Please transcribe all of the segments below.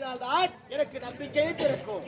சொன்னால்தான் எனக்கு நம்பிக்கை பிறக்கும்.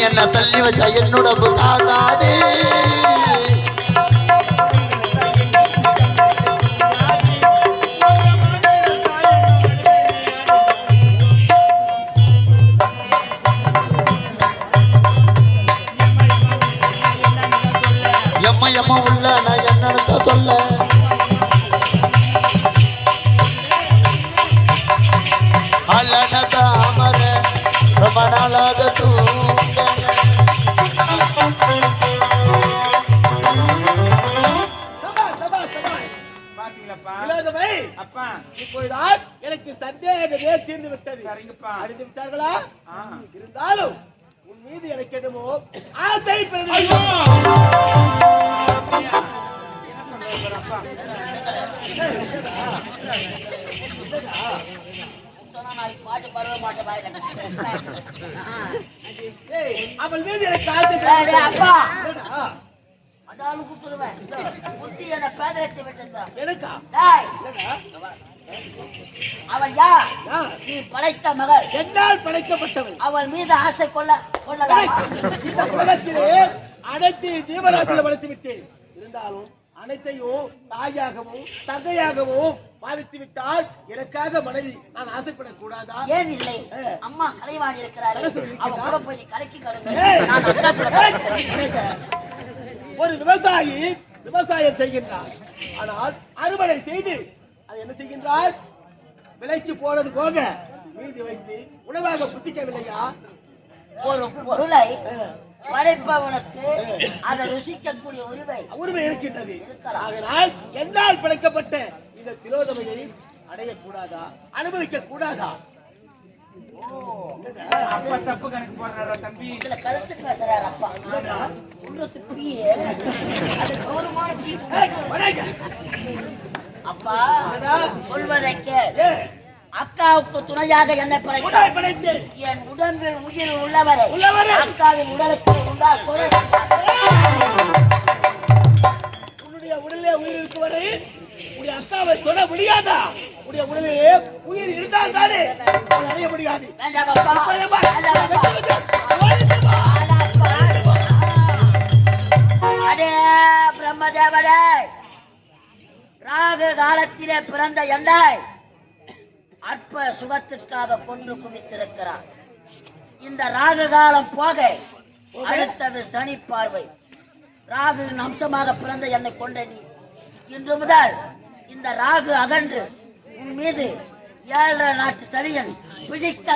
என்ன தள்ளி வச்சா என்னோட புதாகாதே எம்மா எம்மா உள்ள நான் என்னன்னு சொல்ல அல்லன தாமர ரொம்ப நாளாக தூங்க எனக்கு சந்தேகமே தீர்ந்து விட்டது. அறிந்து விட்டார்களா? இருந்தாலும் உன் மீது எனக்கு என்னமோ ஆசை அவள் மீது எனக்கு ஆசை. அவள் யார்? நீ படைத்த மகள். என்னால் படைக்கப்பட்டவள். அவள் மீது ஆசை கொள்ளலாம். அனைத்து தீவராசியில் வளர்த்து விட்டேன். இருந்தாலும் அனைத்தையும் தாயாகவும் தங்கையாகவும் பாதித்து விட்டால் எனக்காக மனைவி நான் ஆசைப்படக் கூடாதா? ஏன் இல்லை? அம்மா கலைவாணி இருக்கிறார். ஒரு விவசாயி விவசாயம் செய்கின்றார். ஆனால் அறுவடை செய்து அது என்ன செய்கின்றார்? விலைக்கு போனது போக மீதி வைத்து உணவாக புத்திக்கவில்லையா? ஒரு பொருளை படைப்பவனுக்கு அதை ருசிக்கக்கூடிய உரிமை இருக்கின்றது. அதனால் என்னால் படைக்கப்பட்ட இந்த திலோதமையை அடையக்கூடாதா, அனுபவிக்க கூடாதா? தப்பு கணக்கு போடுறாரா தம்பி? இதுல கருத்து பேசுறாரு அப்பா. அப்பா சொல்வதை கேள். அக்காவுக்கு துணையாக என்னை படைத்தேன். என் உடம்பில் உயிர் உள்ளவரை அக்காவின் உடலுக்கு உண்டால் உன்னுடைய உடலே உயிர் இருக்கும் வரை உடைய அக்காவை தொட முடியாதா? உடைய உடலே உயிர் இருந்தால் தானே அடைய முடியாது. அடே பிரம்மதேவனே, ராகு காலத்திலே பிறந்த எண்ணாய் அற்ப சுகத்துக்காக கொன்று குவித்திருக்கிறார். இந்த ராகு காலம் போக அடுத்தது சனி பார்வை. ராகுவின் அம்சமாக பிறந்த என்னை கொண்ட நீ இன்று முதல் இந்த ராகு அகன்று உன் மீது 7 நாட்டு சனியன் பிடிக்க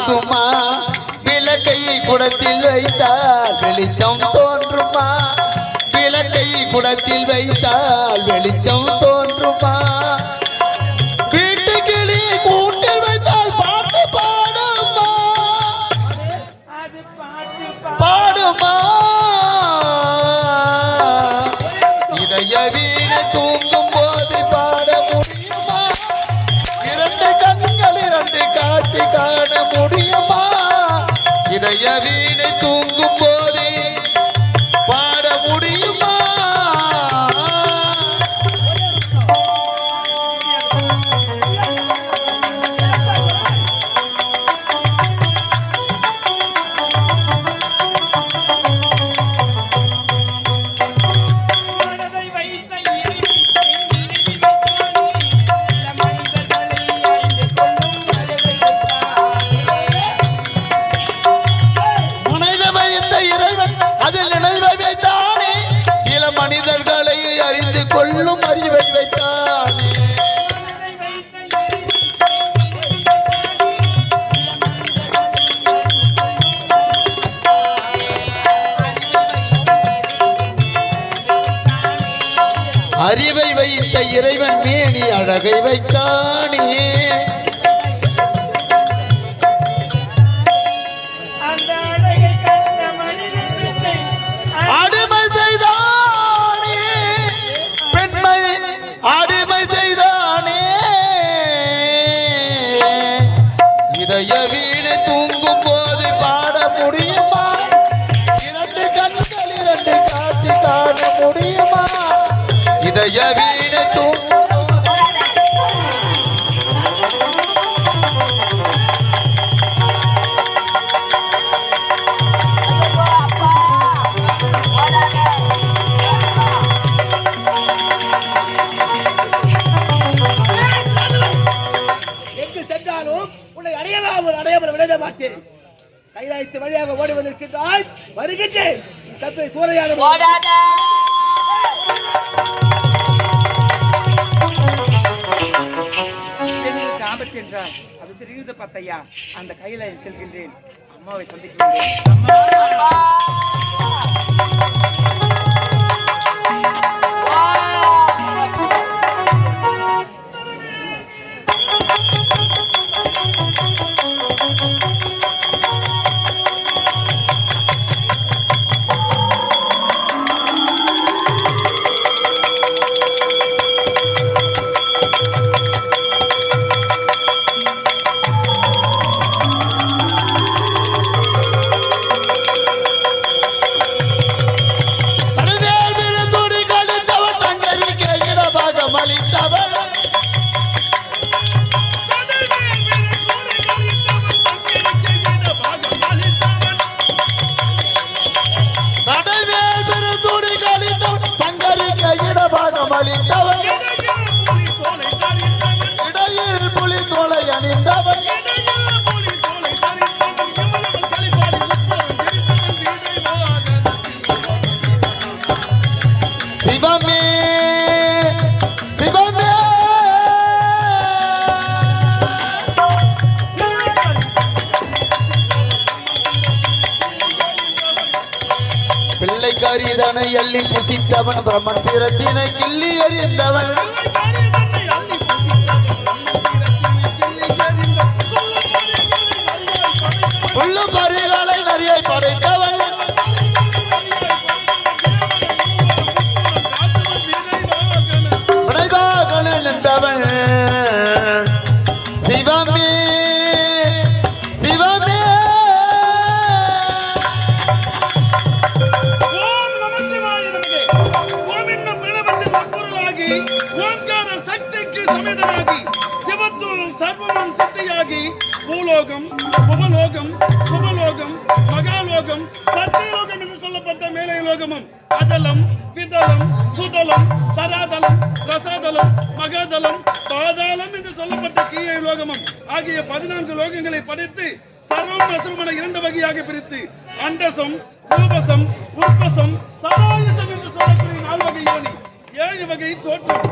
பார்க்குமா விளக்கை குடத்தில் வைத்தால் வெளிச்சம் தோன்றுமா விளக்கை குடத்தில் வைத்தால் வெளிச்சம் தோன்றுமா வீட்டு கிளி கூட்டில் வைத்தால் பாட்டு பாடுமா அது பாட்டு பாடுமா இதய வீடு தூங்கும் போது பாட முடியுமா இரண்டு கண்கள் இரண்டு காட்டி காண முடியுமா இதய வீடு தூங்கும் போது பாட முடியுமா மனதை வைத்த இறைவன் சில மனிதர்களை அறிந்து கொள்ளும் மனதை மனித வைத்த இறைவன் அதில் நினைவை வைத்தானே சில மனிதர்களை அறிந்து கொள்ளும் அறிவை வைத்தானே அறிவை வைத்த இறைவன் மேனி அழகை வைத்தானே அந்த அழகை கண்ட மனிதர்களை அடிமை செய்தானே பெண்மை அடிமை செய்தானே இதய வீடு தூங்கும் போது பாட முடியுமா இரண்டு கண்கள் இரண்டு காட்சி காண முடியுமா இதய வீடு தூங்கும் எங்கு சென்றாலும் உன்னை அடையாமல் விட மாட்டேன் கைலாயத்து வழியாக ஓடி வந்திருக்கின்றாய் வருகின்றேன் தப்பை சூறையாக ஓடாத எங்களுக்கு ஆபத்து என்றால் அது தெரியுது பத்தையா அந்த கையில செல்கின்றேன் அம்மாவை சந்திக்கின்றேன் தடுவேல் விரு துடி கழித்தவன் தங்கரிக்க இடபாகம் அளித்தவன் தடுவேல் விரு துடி கழித்தவன் தங்கரிக்க இடபாகம் அளித்தவன் இடையில் புலி தோலை அணிந்தவன் சிவமே சிவமே பிள்ளைக்காரிதனை அள்ளி புசித்தவன் பிரம்மத்திரத்தினை கிள்ளி எறிந்தவன் புல்லு பரிகளை நிறைய படைத்தவன் விடைவாகன நின்றவன் சிவமே சிவமே ஓம் நமச்சிவாய நமகே. ஓம் என்னும் பிளவத்து தற்பொருளாகி, ஓங்கார சக்திக்கு சமேதனாகி, சிவத்துள் சர்வமும் சித்தியாகி, பூலோகம் புவலோகம் சுபலோகம் மகாலோகம் சத்தியலோகம் என்று சொல்லப்பட்ட மேலை லோகமும் அதலம் விதலம் சுதலம் தராதலம் ரசாதலம் மகாதலம் பாதாளம் என்று சொல்லப்பட்ட கீழே லோகமும் ஆகிய 14 லோகங்களை படைத்து சர்வம் அசுரமன 2 வகையாக பிரித்து அண்டசம் ரூபசம் உற்பசம் சராயசம் என்று சொல்லக்கூடிய 4 வகை யோனி 7 வகை தோற்றம்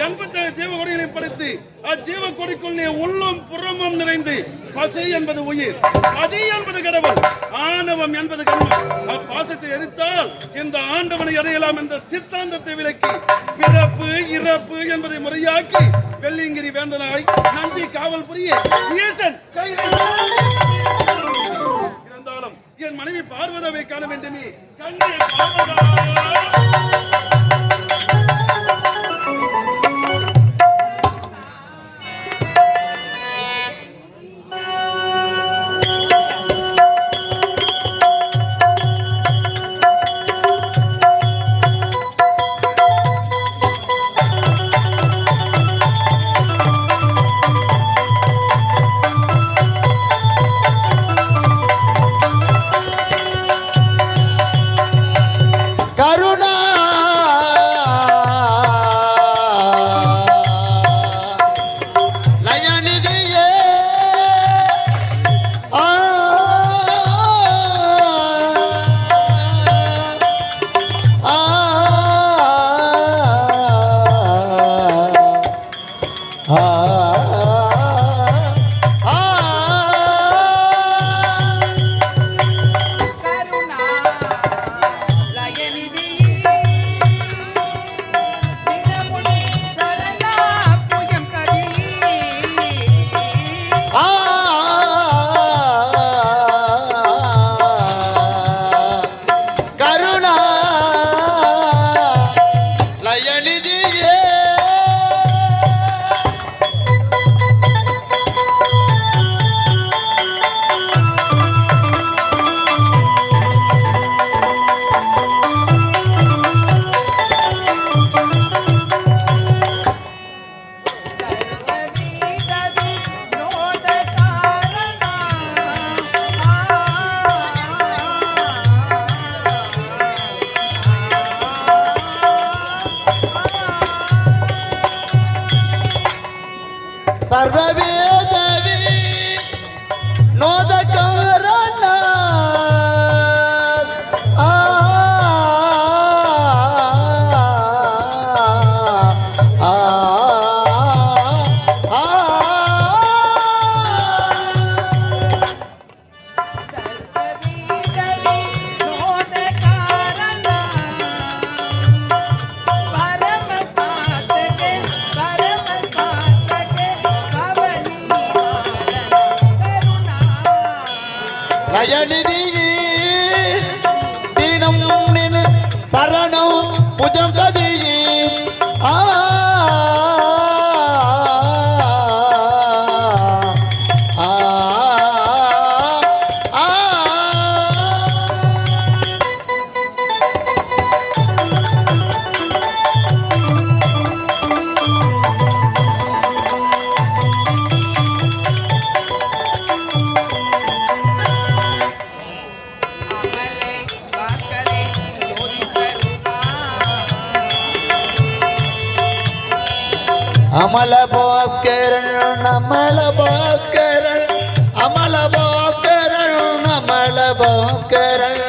87 ஜீவ கொடிகளை படைத்து அஜீவ கொடிக்குள்ளே உள்ளும் புறமும் நிறைந்து பசு என்பது உயிர், பதி என்பது கடவுள், ஆணவம் என்பது கர்மம். அப்பாசத்தை எரித்தால் இந்த ஆண்டவனை அடையலாம் என்ற சித்தாந்தத்தை விலக்கி பிறப்பு இறப்பு என்பதை முறையாக்கி வெள்ளியங்கிரி வேந்தனாய் நந்தி காவல் புரிய ஈசன் இருந்தாலும் என் மனைவி பார்வதாவை காண வேண்டுமே. கண்ணே பார்வதா. சர்வவேதவி நோதகாரண லயநிதி தினம் நின் சரணம் புஜம் கதி அமல பாஸ்கரன் அமல பாஸ்கரன் அமல பாஸ்கரன் அமல பாஸ்கரன்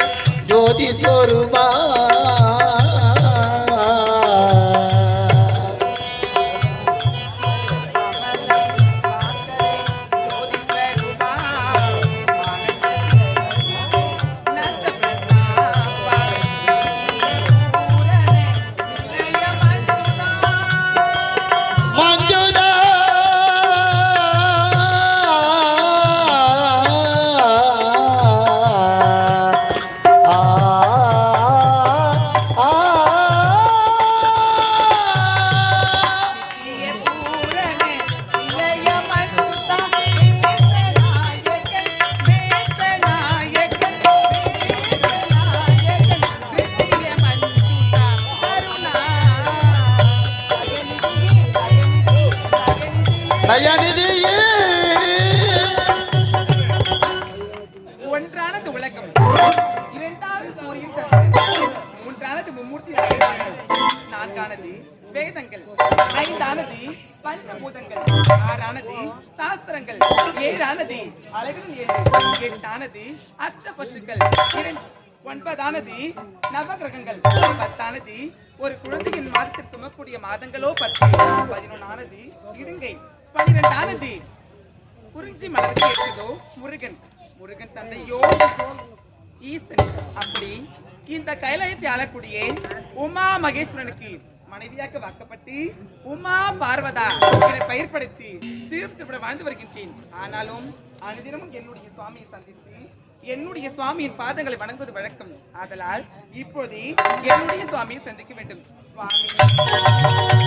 ஜோதி சொருபா ஒன்றானது உலகம், இரண்டாவது சூரியன் சந்திரன், மூன்றானது மும்மூர்த்தி நான்கானது வேதங்கள், ஐந்தானது பஞ்சபூதங்கள், ஆறானது சாஸ்திரங்கள், ஏழானது அழகுடன் ஏழு, எட்டானது அற்ற பசுக்கள், ஒன்பதானது நவகிரகங்கள், பத்தானது ஒரு குழந்தையின் மாதத்தில் சுமக்கூடிய மாதங்களோ 10, 11ஆனது இடுங்கை, 12 குறிஞ்சி மலருக்கு ஏற்றதோ முருகன், முருகன் தந்தையோ ஈசன். அப்படி இந்த கைலாயத்தை ஆளக்கூடிய உமா மகேஸ்வரனுக்கு மனைவியாக வாக்கப்பட்டு உமா பார்வதா என பெயர்படுத்தி சிறுபட வாழ்ந்து வருகின்றேன். ஆனாலும் அனுதினமும் என்னுடைய சுவாமியை சந்தித்து என்னுடைய சுவாமியின் பாதங்களை வணங்குவது வழக்கம். ஆதலால் இப்போது என்னுடைய சுவாமியை சந்திக்க வேண்டும். சுவாமி